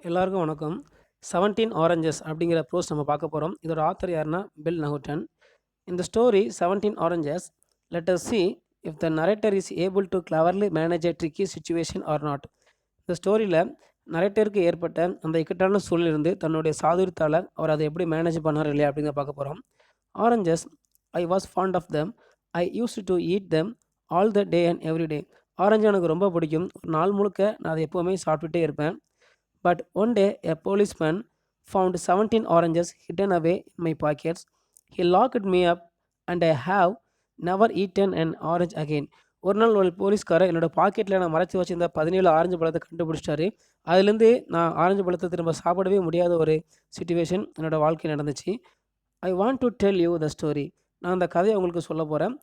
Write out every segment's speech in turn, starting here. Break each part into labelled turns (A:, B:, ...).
A: எல்லாருக்கும் வணக்கம். 17 ஆரஞ்சஸ் அப்படிங்கிற ப்ரோஸ் நம்ம பார்க்க போறோம். இதோட ஆத்தர் யாருன்னா, பில் நஹுட்டன். இந்த story 17 oranges. Let us see if the narrator is able to cleverly manage a tricky situation or not. இந்த ஸ்டோரியில நரேட்டருக்கு ஏற்பட்ட அந்த இக்கட்டான சூழ்நிலையிலிருந்து தன்னுடைய சாதுரியத்தால அவர் அதை எப்படி மேனேஜ் பண்ணார் இல்லையா அப்படிங்கிறத பார்க்க போறோம். Oranges, I was fond of them. I used to eat them all the day and every day. Orange எனக்கு ரொம்ப பிடிக்கும். ஒரு நாள் முழுக்க நான் அதை எப்போவுமே சாப்பிட்டுட்டே இருப்பேன். But one day, a policeman found 17 oranges hidden away in my pockets. He locked me up, and I have never eaten an orange again. ஒரு நாள் ஒரு போலீஸ்காரர் என்னோட பாக்கெட்டில் நான் மறைச்சி வச்சிருந்த 17 ஆரஞ்சு பழத்தை கண்டுபிடிச்சிட்டாரு. அதுலேருந்து நான் ஆரஞ்சு பழத்தை திரும்ப சாப்பிடவே முடியாத ஒரு சுச்சுவேஷன் என்னோட வாழ்க்கை நடந்துச்சு. I want to tell you the story. நான் அந்த கதையை உங்களுக்கு சொல்ல போகிறேன்.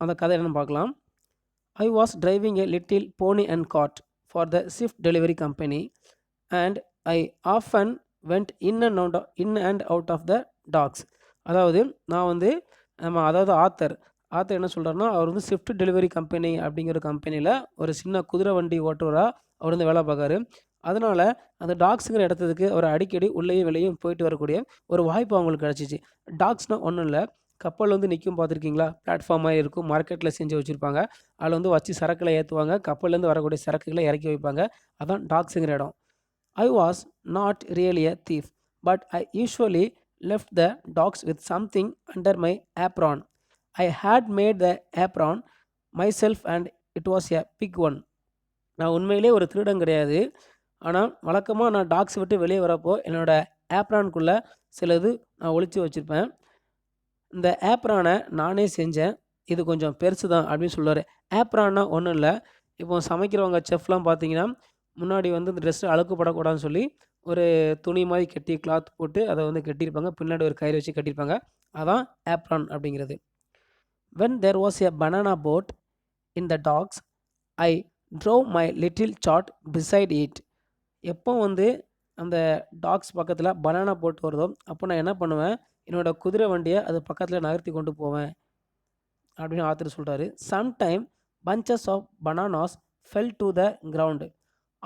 A: அந்த கதை என்னன்னு பார்க்கலாம். I was driving a little pony and cart for the Swift delivery company, and I often went in and out of the docks. அதாவது நான் வந்து ஆத்தர் என்ன சொல்கிறாருன்னா, அவர் வந்து ஸ்விஃப்ட் டெலிவரி கம்பெனி அப்படிங்கிற கம்பெனியில் ஒரு சின்ன குதிரை வண்டி ஓட்டுவராக அவர் வந்து வேலை பார்க்காரு. அதனால் அந்த டாக்ஸுங்கிற இடத்துக்கு அவர் அடிக்கடி உள்ளேயும் வெளியும் போயிட்டு வரக்கூடிய ஒரு வாய்ப்பு அவங்களுக்கு கிடச்சிச்சு. டாக்ஸ்னால் ஒன்றும் இல்லை, கப்பல் வந்து நிற்கும் பார்த்துருக்கீங்களா? பிளாட்ஃபார்ம் மாதிரி இருக்கும், மார்க்கெட்டில் செஞ்சு வச்சுருப்பாங்க. அதில் வந்து வச்சு சரக்குகளை ஏற்றுவாங்க, கப்பல்லேருந்து வரக்கூடிய சரக்குகளை இறக்கி வைப்பாங்க. அதான் டாக்ஸுங்கிற இடம். I was not really a thief, but I usually left the dogs with something under my apron. I had made the apron myself and it was a big one. நான் உண்மையிலே ஒரு திருடன் கிடையாது. ஆனால் வழக்கமாக நான் டாக்ஸ் விட்டு வெளியே வரப்போ என்னோடய ஆப்ரான்குள்ளே சிலது நான் ஒளிச்சு வச்சுருப்பேன். இந்த ஆப்ரானை நானே செஞ்சேன். இது கொஞ்சம் பெருசு தான் அப்படின்னு சொல்லுவார். ஆப்ரான்னா ஒன்றும் இல்லை, இப்போ சமைக்கிறவங்க செஃப்லாம் பார்த்தீங்கன்னா முன்னாடி வந்து இந்த ட்ரெஸ்ஸு அழுக்குப்படக்கூடாதுன்னு சொல்லி ஒரு துணி மாதிரி கட்டி கிளாத் போட்டு அதை வந்து கட்டியிருப்பாங்க. பின்னாடி ஒரு கயிறு வச்சு கட்டியிருப்பாங்க. அதான் ஆப்ரான் அப்படிங்கிறது. When there was a banana boat in the docks, I drove my little சாட் பிசைட் இட். எப்போ வந்து அந்த டாக்ஸ் பக்கத்தில் பனானா போட் வருதோ அப்போ நான் என்ன பண்ணுவேன், என்னோடய குதிரை வண்டியை அது பக்கத்தில் நகர்த்தி கொண்டு போவேன் அப்படின்னு ஆத்தர் சொல்கிறாரு. Sometime bunches of bananas fell to the ground.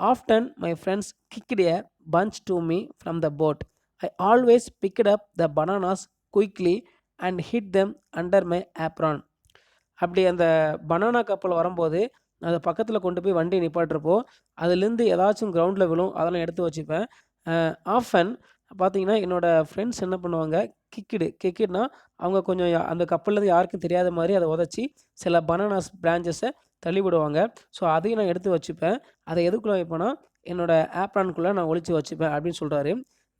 A: Often my friends kicked a bunch to me from the boat. I always picked up the bananas quickly and hid them under my apron. அப்படி அந்த banana கப்பல் வரும்போது நான் அதை பக்கத்தில் கொண்டு போய் வண்டி நிப்பாட்டுறப்போ அதுலேருந்து ஏதாச்சும் கிரவுண்டில் விழும், அதெல்லாம் எடுத்து வச்சுப்பேன். ஆஃபன் பார்த்தீங்கன்னா என்னோடய ஃப்ரெண்ட்ஸ் என்ன பண்ணுவாங்க, கிக்கிட்னா அவங்க கொஞ்சம் அந்த கப்பல்லேருந்து யாருக்கும் தெரியாத மாதிரி அதை உதச்சி சில பனானாஸ் பிரான்ச்சஸை தள்ளி விடுவாங்க. ஸோ அதையும் நான் எடுத்து வச்சுப்பேன். அதை எதுக்குள்ளே வைப்பேன்னா என்னோடய ஆப்ரான்குள்ளே நான் ஒளிச்சு வச்சுப்பேன் அப்படின்னு சொல்கிறாரு.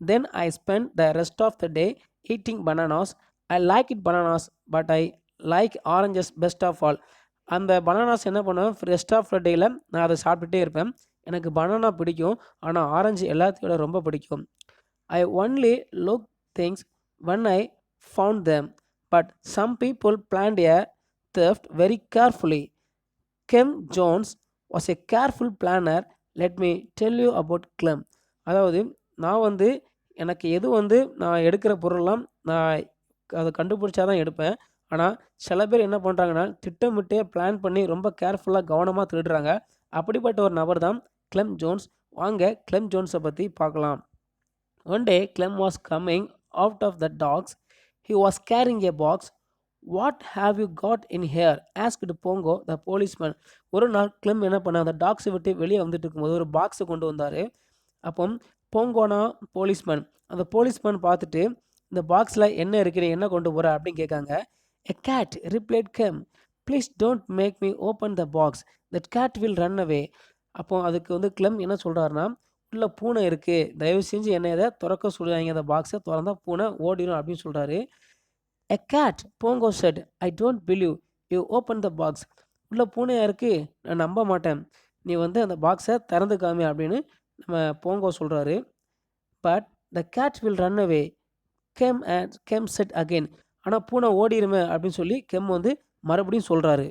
A: Then I spend the rest of the day eating bananas. I like it bananas but I like oranges best of all. அந்த பனானாஸ் என்ன பண்ணுவேன், ரெஸ்ட் ஆஃப் த டேயில் நான் அதை சாப்பிட்டுட்டே இருப்பேன். எனக்கு பனானா பிடிக்கும், ஆனால் ஆரஞ்சு எல்லாத்தையோட ரொம்ப பிடிக்கும். I only look things when I found them, but some people planned a theft very carefully. Clem Jones was a careful planner. Let me tell you about Clem. அதாவது நான் வந்து எனக்கு எது வந்து நான் எடுக்கிற பொருள்லாம் நான் அதை கண்டுபிடிச்சா தான் எடுப்பேன். ஆனால் சில பேர் என்ன பண்ணுறாங்கன்னா திட்டமிட்டே பிளான் பண்ணி ரொம்ப கேர்ஃபுல்லாக கவனமாக திருடுறாங்க. அப்படிப்பட்ட ஒரு நபர் தான் கிளெம் ஜோன்ஸ். வாங்க கிளெம் ஜோன்ஸை பற்றி பார்க்கலாம். One day, Clem was coming out of the docks. He was carrying a box. What have you got in here? Asked Pongo, the policeman. ஒரு நாள் கிளெம் என்ன பண்ண, அந்த டாக்ஸை விட்டு வெளியே வந்துட்டு இருக்கும்போது ஒரு பாக்ஸை கொண்டு வந்தார். அப்போ போங்கோனா போலீஸ்மேன், அந்த போலீஸ்மேன் பார்த்துட்டு இந்த பாக்ஸில் என்ன இருக்குது, என்ன கொண்டு போகிற அப்படின்னு கேட்காங்க. A cat replied Clem. Please don't make me open the box, that cat will run away. அப்போ அதுக்கு வந்து கிளெம் என்ன சொல்கிறாருன்னா, உள்ள பூனை இருக்குது, தயவு செஞ்சு என்னை இதை திறக்க சொல்லுவாங்க, அந்த பாக்ஸை திறந்தா பூனை ஓடிடும் அப்படின்னு சொல்கிறாரு. A cat, Bongo said. I don't believe you open the box. உள்ள பூனையாக இருக்குது, நான் நம்ப மாட்டேன், நீ வந்து அந்த பாக்ஸை திறந்து காமி அப்படின்னு நம்ம போங்கோ சொல்கிறாரு. But the gate will run away gem set again. ஆனால் பூனை ஓடிடுமே அப்படின்னு சொல்லி கெம் வந்து மறுபடியும் சொல்கிறாரு.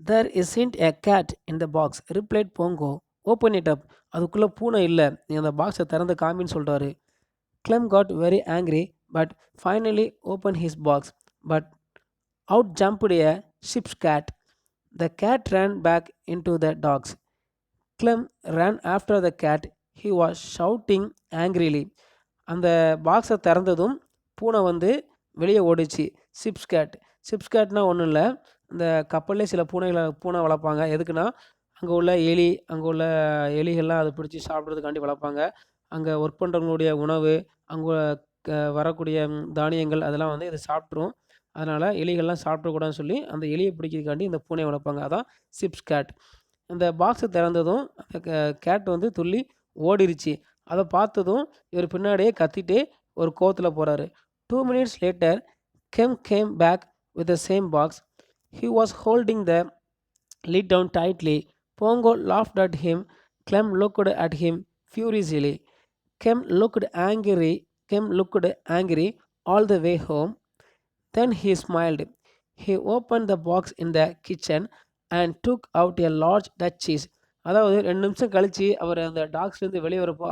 A: There isn't a cat in the box, replied Pongo. Open it up. அதுக்குள்ளே பூனை இல்லை, நீ அந்த பாக்ஸை திறந்து காமின்னு சொல்கிறாரு. Clem got very angry but finally opened his box. But out jumped a ship's cat. The cat ran back into the dogs. Clem ran after the cat. He was shouting angrily. அந்த பாக்ஸை திறந்ததும் பூனை வந்து வெளியே ஓடிச்சு. Chips gate. Chips கேட்னா ஒன்றும் இல்லை, இந்த கப்பல்லே சில பூனை வளர்ப்பாங்க. எதுக்குன்னா அங்கே உள்ள அங்கே உள்ள எலிகள்லாம் அதை பிடிச்சி சாப்பிட்றதுக்காண்டி வளர்ப்பாங்க. அங்கே ஒர்க் பண்ணுறவங்களுடைய உணவு, அங்கே வரக்கூடிய தானியங்கள் அதெல்லாம் வந்து இதை சாப்பிட்ரும். அதனால் எலிகள்லாம் சாப்பிடக்கூடாதுன்னு சொல்லி அந்த எலியை பிடிக்கிறதுக்காண்டி இந்த பூனையை வளர்ப்பாங்க. அதான் சிப்ஸ் கேட். அந்த பாக்ஸை திறந்ததும் அந்த கேட் வந்து துள்ளி ஓடிருச்சு. அதை பார்த்ததும் இவர் பின்னாடியே கத்திட்டே ஒரு கோவத்தில் போகிறாரு. 2 minutes later, Kem came back with the same box. He was holding the lid down tightly. Pongo laughed at him. Clem looked at him furiously. Kem looked angry. Kem looked angry all the way home. Then he smiled. He opened the box in the kitchen and took out a large Dutch cheese. அதாவது 2 நிமிஷம் கழிச்சு அவர் அந்த டாக்ஸ்லேருந்து வெளியே வரப்போ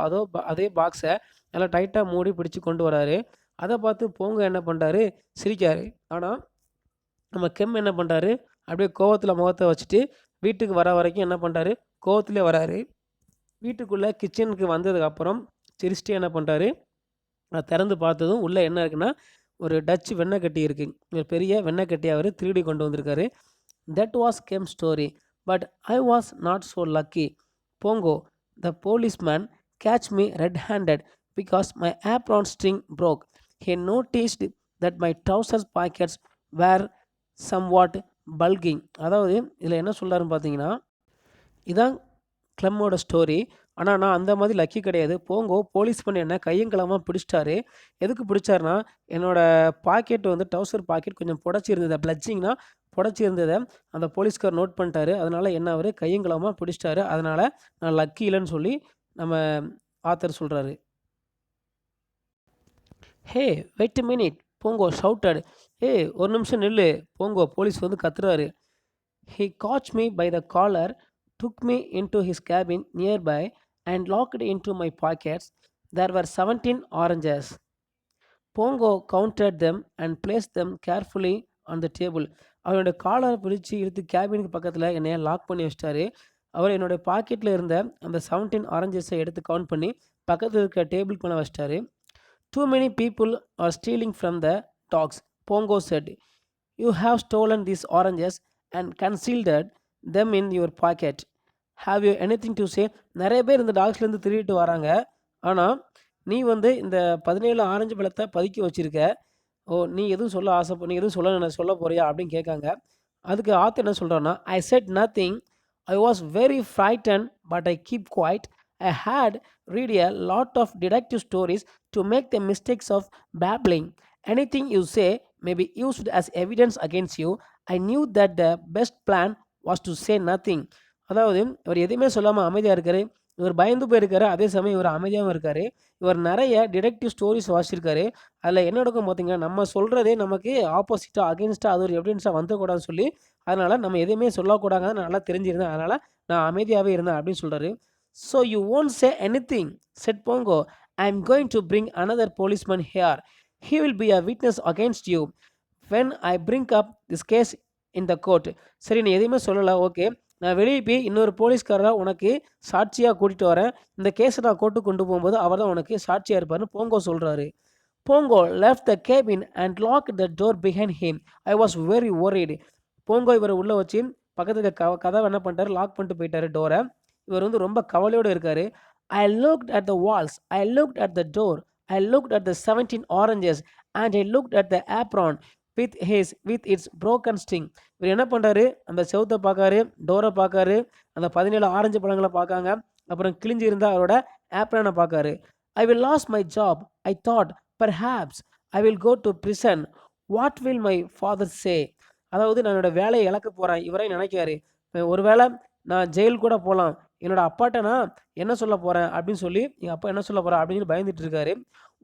A: அதே பாக்ஸை நல்லா டைட்டாக மூடி பிடிச்சு கொண்டு வராரு. அதை பார்த்து போங்க என்ன பண்ணுறாரு, சிரிக்காரு. ஆனால் நம்ம கெம் என்ன பண்ணுறாரு, அப்படியே கோவத்தில் முகத்தை வச்சுட்டு வீட்டுக்கு வர வரைக்கும் என்ன பண்ணுறாரு, கோவத்திலே வராரு. வீட்டுக்குள்ளே கிச்சனுக்கு வந்ததுக்கப்புறம் சிரிச்சிட்டு என்ன பண்ணுறாரு, திறந்து பார்த்ததும் உள்ளே என்ன இருக்குன்னா ஒரு டச் வெண்ணெய் கட்டி இருக்குது. ஒரு பெரிய வெண்ணெய் கட்டி அவர் திருடி கொண்டு வந்திருக்காரு. That was gem story. But I was not so lucky. Pongo, the policeman, catch me red-handed because my apron string broke. He noticed that my trousers pockets were somewhat bulging. அதாவது இதில் என்ன சொல்கிறாருன்னு பார்த்தீங்கன்னா, இதான் கிளம்மோட ஸ்டோரி. ஆனால் நான் அந்த மாதிரி லக்கி கிடையாது. போங்கோ போலீஸ் பண்ணி என்ன கையங்கலமாக பிடிச்சிட்டாரு. எதுக்கு பிடிச்சாருன்னா, என்னோடய பாக்கெட் வந்து ட்ரௌசர் பாக்கெட் கொஞ்சம் புடச்சி இருந்தது, பிளட்ஜிங்னா புடச்சி இருந்ததை அந்த போலீஸ்கார் நோட் பண்ணிட்டாரு. அதனால் என்ன அவர் கையங்கலமாக பிடிச்சிட்டாரு. அதனால் நான் லக்கி இல்லைன்னு சொல்லி நம்ம ஆத்தர் சொல்கிறாரு. Hey wait minute, Bongo shouted. ஒரு நிமிஷம் நில்லு, போங்கோ போலீஸ் வந்து கத்துறாரு. He caught me by the collar, took me into his cabin nearby and locked into my pockets. There were 17 oranges. Pongo counted them and placed them carefully on the table. அவனோட காலரை பிடிச்சி இழுத்து கேபினுக்கு பக்கத்தில் என்னைய lock பண்ணி வச்சிட்டாரு. அவர் என்னோட பாக்கெட்டில் இருந்த அந்த 17 ஆரஞ்சஸை எடுத்து கவுண்ட் பண்ணி பக்கத்தில் இருக்க டேபிள் பண்ண வச்சிட்டாரு. Too many people are stealing from the dogs, Pongo said. You have stolen these oranges and concealed them in your pocket. Have you anything to say? நிறைய பேர் இந்த டாக்ஸ்லேருந்து திருடிட்டு வராங்க. ஆனால் நீ வந்து இந்த 17 ஆரஞ்சு பழத்தை பதுக்கி வச்சிருக்க. நீ எதுவும் நீ எதுவும் சொல்ல போறியா அப்படின்னு கேட்காங்க. அதுக்கு ஆத்தர் என்ன சொல்கிறான்னா, I said nothing. I was very frightened but I keep quiet. I had read a lot of detective stories to make the mistakes of babbling. Anything you say may be used as evidence against you. I knew that the best plan was to say nothing. அதாவது இவர் எதுவுமே சொல்லாமல் அமைதியாக இருக்காரு. இவர் பயந்து போயிருக்காரு, அதே சமயம் இவர் அமைதியாகவும் இருக்காரு. இவர் நிறைய டிடெக்டிவ் ஸ்டோரிஸ் வாசிச்சிருக்காரு. அதில் என்ன நடக்கும் பார்த்தீங்கன்னா, நம்ம சொல்கிறதே நமக்கு ஆப்போசிட்டாக அகெயின்ஸ்டாக அது ஒரு எவிடன்ஸாக வந்துக்கூடாதுன்னு சொல்லி, அதனால் நம்ம எதுவுமே சொல்லக்கூடாதுன்னு நான் நல்லா தெரிஞ்சிருந்தேன். அதனால் நான் அமைதியாகவே இருந்தேன் அப்படின்னு சொல்கிறாரு. So you won't say anything, said Pongo. I am going to bring another policeman here. He will be a witness against you when I bring up this case in the court. சரி, நீ எதுவுமே சொல்லலை, okay. நான் வெளியே போய் இன்னொரு போலீஸ்காரராக உனக்கு சாட்சியாக கூட்டிகிட்டு வரேன். இந்த கேஸை நான் கோர்ட்டுக்கு கொண்டு போகும்போது அவர் தான் உனக்கு சாட்சியாக இருப்பார்னு போங்கோ சொல்கிறாரு. Pongo left the cabin and locked the door behind him. I was very worried. போங்கோ இவரை உள்ளே வச்சு பக்கத்துக்கு கதவை என்ன பண்ணிட்டாரு, லாக் பண்ணிட்டு போயிட்டாரு டோரை. இவர் வந்து ரொம்ப கவலையோடு இருக்காரு. I looked at the walls, I looked at the door, I looked at the 17 oranges and I looked at the apron with its broken string. இவர் என்ன பண்ணுறாரு, அந்த செவுத்தை பார்க்காரு, டோரை பார்க்காரு, அந்த 17 ஆரஞ்சு பழங்களை பார்க்காங்க, அப்புறம் கிழிஞ்சி இருந்தால் அவரோட ஆப்ரானை பார்க்காரு. I will lose my job, I thought. Perhaps I will go to prison. What will my father say? அதாவது நான் என்னோட வேலையை இழக்க போகிறேன் இவரை நினைக்காரு. ஒருவேளை நான் ஜெயில் கூட போகலாம், என்னோட அப்பாட்ட நான் என்ன சொல்ல போகிறேன் அப்படின்னு சொல்லி, எங்கள் அப்பா என்ன சொல்ல போகிறேன் அப்படின்னு சொல்லி பயந்துட்டு இருக்காரு.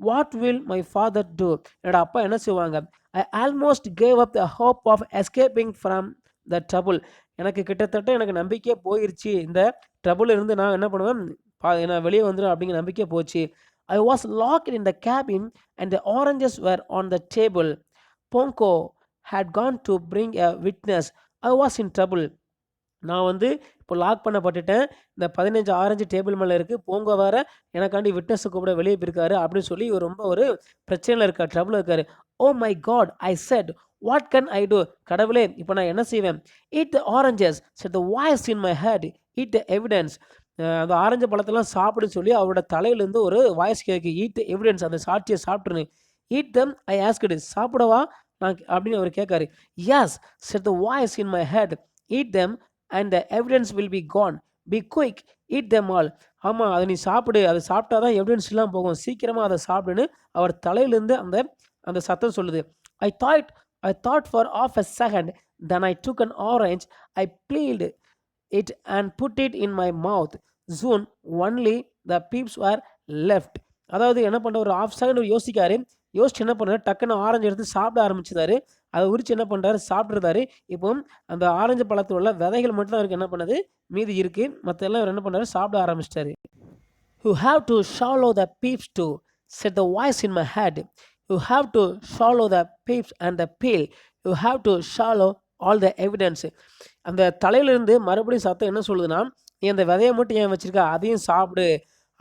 A: What will my father do? என்னோட அப்பா என்ன செய்வாங்க? I almost gave up the hope of escaping from the trouble. எனக்கு கிட்டத்தட்ட எனக்கு நம்பிக்கையே போயிடுச்சு, இந்த ட்ரபுள் இருந்து நான் என்ன பண்ணுவேன், நான் வெளியே வந்துடும் அப்படிங்கிற நம்பிக்கை போச்சு. I was locked in the cabin and the oranges were on the table. Ponko had gone to bring a witness. I was in trouble. நான் வந்து இப்போ லாக் பண்ணப்பட்டுட்டேன். இந்த 15 ஆரஞ்சு டேபிள் மேல இருக்கு. போங்கோ வேற எனக்காண்டி விட்னஸ கூப்பிட வெளிய போயிருக்காரு அப்படின்னு சொல்லி இவர் ரொம்ப ஒரு பிரச்சனையில இருக்காரு. ட்ரபிள்ல இருக்காரு. "Oh my God!" I said. "What can I do?" கடவுளே! இப்போ நான் என்ன செய்வேன்? "Eat the oranges" said the voice in my head. "Eat the evidence." அந்த ஆரஞ்சு பழத்தெல்லாம் சாப்பிடுன்னு சொல்லி அவரோட தலையிலேருந்து ஒரு வாய்ஸ் கேட்கு. "Eat the evidence." அந்த சாட்சிய சாப்பிட்டுருன்னு. "Eat them" I asked. சாப்பிடவா? நான் அப்படின்னு அவர் கேட்காரு. "Yes" said the voice in my head. "Eat them and the evidence will be gone. Be quick, eat them all." ஆமாம், அதை நீ சாப்பிடு. அதை சாப்பிட்டா தான் எவிடன்ஸ் எல்லாம் போகும். சீக்கிரமாக அதை சாப்பிடுன்னு அவர் தலையிலேருந்து அந்த அந்த சத்தம் சொல்லுது. I thought for of a second. Then I took an orange. I peeled it and put it in my mouth. Soon only the peeps were left. அதாவது என்ன பண்ணுற, ஒரு ஆஃப் செகண்ட் யோசிக்காரு. யோசிச்சு என்ன பண்ணுறாரு, டக்குன்னு ஆரஞ்சு எடுத்து சாப்பிட ஆரம்பிச்சிட்டாரு. அதை உரிச்சு என்ன பண்ணுறாரு, சாப்பிட்ருந்தாரு. இப்போ அந்த ஆரஞ்சு பழத்தில் உள்ள விதைகள் மட்டும் தான் அவருக்கு என்ன பண்ணுது, மீதி இருக்குது. மற்ற எல்லாம் இவர் என்ன பண்ணுறாரு, சாப்பிட ஆரம்பிச்சிட்டாரு. "You have to swallow the peeps too," said the voice in my head. "You have to swallow the peeps and the peel. You have to swallow all the evidence." அந்த தலையிலிருந்து மறுபடியும் சத்தம் என்ன சொல்லுதுன்னா, "நீ அந்த விதையை மட்டும் ஏன் வச்சிருக்க, அதையும் சாப்பிடு.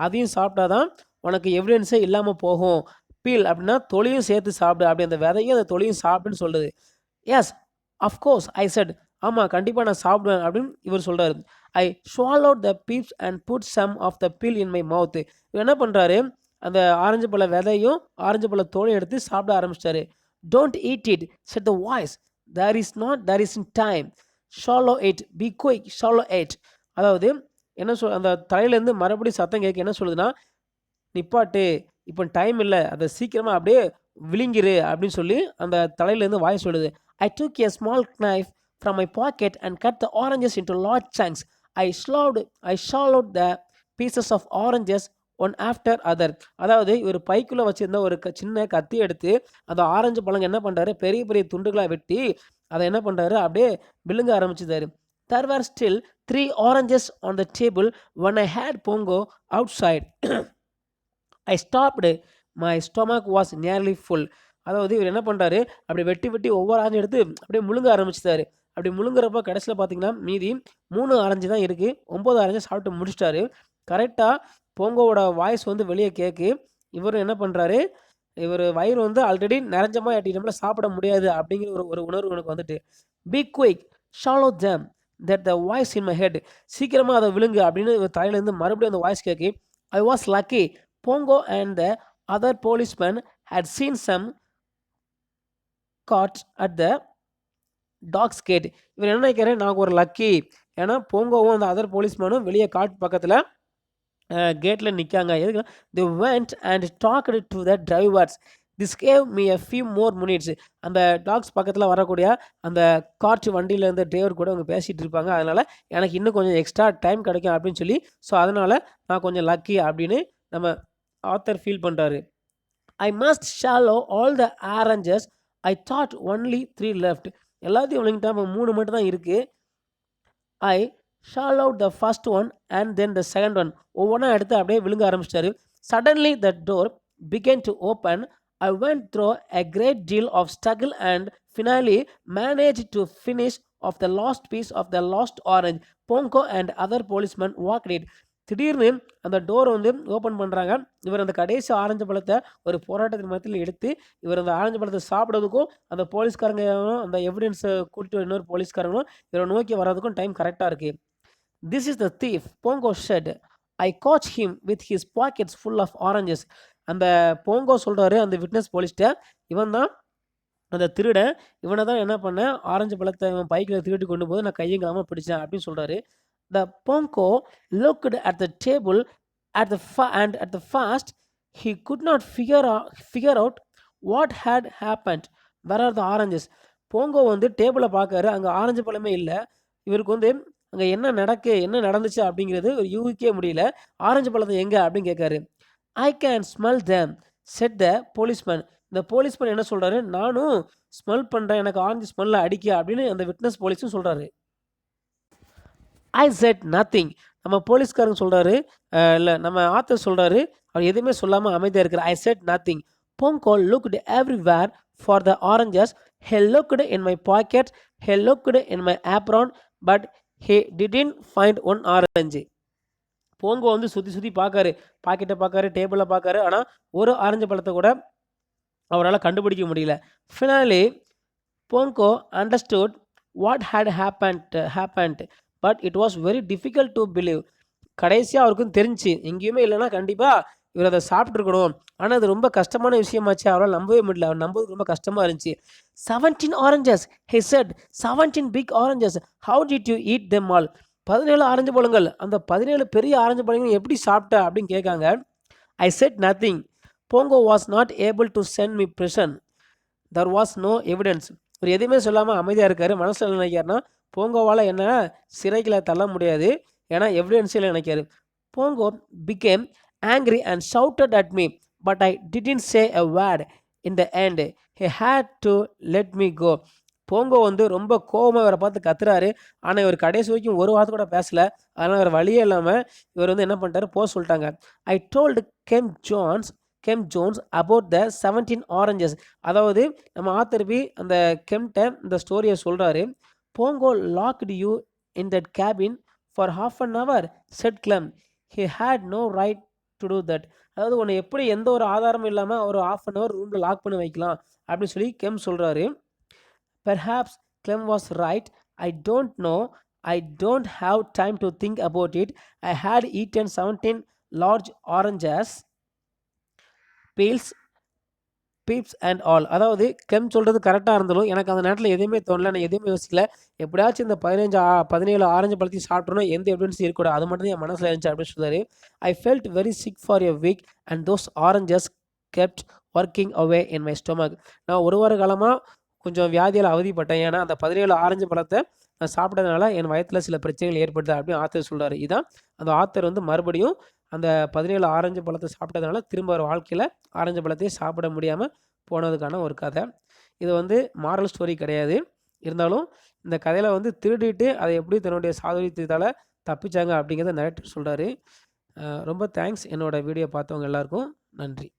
A: அதையும் சாப்பிட்டாதான் உனக்கு எவிடன்ஸே இல்லாமல் போகும். பீல் அப்படின்னா தொலியும் சேர்த்து சாப்பிடு. அப்படி அந்த விதையும் அந்த தொலியும் சாப்பிடுன்னு சொல்லுது. Yes of course I set. ஆமாம், கண்டிப்பாக நான் சாப்பிடுவேன் அப்படின்னு இவர் சொல்கிறாரு. ஐ swallowed the peeps and put some of the peel in my mouth. இவர் என்ன பண்ணுறாரு, அந்த ஆரஞ்சு பழ விதையும் ஆரஞ்சு பழ தோலையும் எடுத்து சாப்பிட ஆரம்பிச்சிட்டாரு. "Don't eat it," said the voice. There isn't time. Swallow it. Be quick. Swallow it." அதாவது என்ன அந்த தலையிலேருந்து மறுபடியும் சத்தம் கேட்க என்ன சொல்லுதுன்னா, "நிப்பாட்டு, இப்போ டைம் இல்லை, அதை சீக்கிரமாக அப்படியே விழுங்கிரு" அப்படின்னு சொல்லி அந்த தலையிலேருந்து வாய் சொல்லுது. ஐ டுக் a small knife from my pocket and cut the oranges into large chunks. I swallowed the pieces of oranges one after other. அதாவது இவர் பைக்குள்ளே வச்சுருந்த ஒரு சின்ன கத்தி எடுத்து அந்த ஆரஞ்சு பழங்க என்ன பண்ணுறாரு, பெரிய பெரிய துண்டுகளாக வெட்டி அதை என்ன பண்ணுறாரு, அப்படியே விழுங்க ஆரம்பிச்சுதாரு. There were still 3 oranges on the table when I had Pongo outside. I stopped. My stomach was nearly full. அதாவது இவர் என்ன பண்ணுறாரு, அப்படி வெட்டி வெட்டி ஒவ்வொரு ஆரஞ்சு எடுத்து அப்படியே முழுங்க ஆரம்பிச்சிட்டாரு. அப்படி முழுங்குறப்ப கடைசியில் பார்த்தீங்கன்னா மீதி 3 ஆரஞ்சு தான் இருக்குது. 9 ஆரஞ்சு சாப்பிட்டு முடிச்சிட்டாரு. கரெக்டாக பொங்கோவோட வாய்ஸ் வந்து வெளியே கேட்கு. இவர் என்ன பண்ணுறாரு, இவர் வயிறு வந்து ஆல்ரெடி நிறைஞ்சமா நம்மள சாப்பிட முடியாது அப்படிங்கிற ஒரு உணர்வு எனக்கு வந்துட்டு. "Be quick, swallow them," that the voice in my head. சீக்கிரமாக அதை விழுங்கு அப்படின்னு இவர் தலையிலேருந்து மறுபடியும் அந்த voice கேட்கு. I was lucky. Pongo and the other policemen had seen some caught at the dog's gate. இவர் என்ன நினைக்கிறாரு, நான் ஒரு லக்கி. ஏன்னா பொங்கோவும் அந்த அதர் போலீஸ்மேனும் வெளியே காட் பக்கத்தில் கேட்டில் நிற்காங்க. எதுக்கு? They went and talked to the drivers. This gave me a few more minutes. அந்த டாக்ஸ் பக்கத்தில் வரக்கூடிய அந்த கார்ட் வண்டியிலேருந்து டிரைவர் கூட அவங்க பேசிகிட்டு இருப்பாங்க. அதனால் எனக்கு இன்னும் கொஞ்சம் எக்ஸ்ட்ரா டைம் கிடைக்கும் அப்படின்னு சொல்லி, ஸோ அதனால் நான் கொஞ்சம் லக்கி அப்படின்னு நம்ம ஆத்தர் ஃபீல் பண்ணுறாரு. "I must swallow all the oranges. I thought only 3 left." எல்லாத்தையும் விழுங்கிட்டா இப்போ 3 மட்டும் தான் இருக்குது. I swallowed the first one and then the second one. ஒவ்வொன்றா எடுத்து அப்படியே விழுங்க ஆரம்பிச்சிட்டாரு. Suddenly the door began to open. I went through a great deal of struggle and finally managed to finish off the last piece of the lost orange. Pongo and other policemen walked it. திடீர்னு அந்த door வந்து open பண்ணுறாங்க. இவர் அந்த கடைசி orange பழத்தை ஒரு போராட்டத்தின் மத்தியில் எடுத்து இவர் அந்த ஆரஞ்சு பழத்தை சாப்பிட்றதுக்கும் அந்த போலீஸ்காரங்க அந்த எவிடன்ஸை கூட்டிட்டு இன்னொரு போலீஸ்காரங்களும் இவரை நோக்கி வர்றதுக்கும் டைம் கரெக்டாக இருக்குது. "This is the thief," Pongo said. "I caught him with his pockets full of oranges." அந்த போங்கோ சொல்கிறாரு அந்த விட்னஸ் போலீஸ்கிட்ட, இவன் தான் அந்த திருடன், இவனை தான் என்ன பண்ணேன், ஆரஞ்சு பழத்தை இவன் பைக்கில் திருட்டு கொண்டு போது நான் கையங்கலாமல் பிடிச்சேன் அப்படின்னு சொல்கிறாரு. The Pongo looked at the table at the first he could not figure out what had happened. Where are the oranges? போங்கோ வந்து டேபிளை பார்க்காரு, அங்கே ஆரஞ்சு பழமே இல்லை. இவருக்கு வந்து அங்கே என்ன நடந்துச்சு அப்படிங்கிறது ஒரு யூகிக்கவே முடியல. ஆரஞ்சு பழத்தை எங்கே அப்படின்னு கேட்காரு. "I can smell them," said the policeman. இந்த போலீஸ்மேன் என்ன சொல்கிறாரு, நானும் ஸ்மெல் பண்ணுறேன், எனக்கு ஆரஞ்சு ஸ்மெல்ல அடிக்க அப்படின்னு அந்த விட்னஸ் போலீஸும் சொல்கிறாரு. I said nothing. நம்ம போலீஸ்காரங்க சொல்கிறாரு, இல்லை நம்ம ஆத்தர் சொல்கிறாரு, அவர் எதுவுமே சொல்லாமல் அமைதியாக இருக்கிறார். ஐ set nothing. Ponko looked everywhere for the oranges. He looked in my pocket. He looked in my apron. But he didn't find one orange. போங்கோ வந்து சுற்றி சுற்றி பார்க்காரு, பாக்கெட்டை பார்க்காரு, டேபிளை பார்க்காரு. ஆனால் ஒரு ஆரஞ்சு பழத்தை கூட அவரால் கண்டுபிடிக்க முடியல. Finale Ponko understood what had happened, but it was very difficult to believe. கடைசியாக அவருக்கும் தெரிஞ்சு எங்கேயுமே இல்லைன்னா கண்டிப்பாக இவர் அதை சாப்பிட்ருக்கணும். ஆனால் அது ரொம்ப கஷ்டமான விஷயமாச்சு, அவரால் நம்பவே முடியல. அவர் நம்புறதுக்கு ரொம்ப கஷ்டமாக இருந்துச்சு. 17 oranges, he said. 17 big oranges. How did you eat them all? 17 orange பழங்கள், அந்த 17 பெரிய ஆரஞ்சு பழங்கள் எப்படி சாப்பிட்ட அப்படின்னு கேட்காங்க. I said nothing. Pongo was not able to send me prison. There was no evidence. ஒரு எதுவுமே சொல்லாமல் அமைதியாக இருக்காரு. மனசில் நினைக்காருன்னா போங்கோவால் என்ன சிறைகளை தள்ள முடியாது, ஏன்னா எவிடன்ஸில் நினைக்காரு. Pongo became angry and shouted at me, but I didn't say a word. In the end, he had to let me go. போங்கோ வந்து ரொம்ப கோபமாக இவரை பார்த்து கத்துறாரு. ஆனால் இவர் கடைசி வரைக்கும் ஒரு வார்த்தை கூட பேசல. அதனால் வேறு வழியே இல்லாமல் இவர் வந்து என்ன பண்ணிட்டாரு, போக சொல்லிட்டாங்க. I told Kem Jones about the 17 oranges. அதாவது நம்ம ஆத்தர்பி அந்த கெம்கிட்ட இந்த ஸ்டோரியை சொல்கிறாரு. Bongo locked you in that cabin for half an hour, said Clem. He had no right to do that. அதாவது உன்னை எப்படி எந்த ஒரு ஆதாரமும் இல்லாமல் ஒரு half an hour ரூமில் லாக் பண்ணி வைக்கலாம் அப்படின்னு சொல்லி கெம் சொல்கிறாரு. Perhaps Clem was right. I don't know. I don't have time to think about it. I had eaten 17 large oranges, peels and all. அதாவது கெம் சொல்கிறது கரெக்டாக இருந்தாலும் எனக்கு அந்த நேரத்தில் எதுவுமே தோணல, நான் எதுவுமே யோசிக்கல. எப்படியாச்சும் இந்த 17 ஆரஞ்சு பழத்தையும் சாப்பிட்றணும், எந்த எவிடன்ஸும் இருக்கக்கூடாது, அது மட்டும் தான் என் மனசில் இருந்துச்சு அப்படின்னு சொல்கிறாரு. I felt very sick for a week and those oranges kept working away in my stomach. நான் ஒரு வார காலமாக கொஞ்சம் வியாதியால் அவதிப்பட்டேன், ஏன்னா அந்த 17 ஆரஞ்சு பழத்தை நான் சாப்பிட்டதுனால என் வயத்தில் சில பிரச்சனைகள் ஏற்படுது அப்படின்னு ஆத்தர் சொல்கிறார். இதுதான் அந்த ஆத்தர் வந்து மறுபடியும் அந்த 17 ஆரஞ்சு பழத்தை சாப்பிட்டதுனால திரும்ப ஒரு வாழ்க்கையில் ஆரஞ்சு பழத்தையே சாப்பிட முடியாமல் போனதுக்கான ஒரு கதை. இது வந்து மாரல் ஸ்டோரி கிடையாது. இருந்தாலும் இந்த கதையில் வந்து திருடிட்டு அதை எப்படி தன்னுடைய சாதுரியத்தால் தப்பிச்சாங்க அப்படிங்கிறத நரேட்டர் சொல்கிறாரு. ரொம்ப தேங்க்ஸ் என்னோடய வீடியோ பார்த்தவங்க எல்லாருக்கும் நன்றி.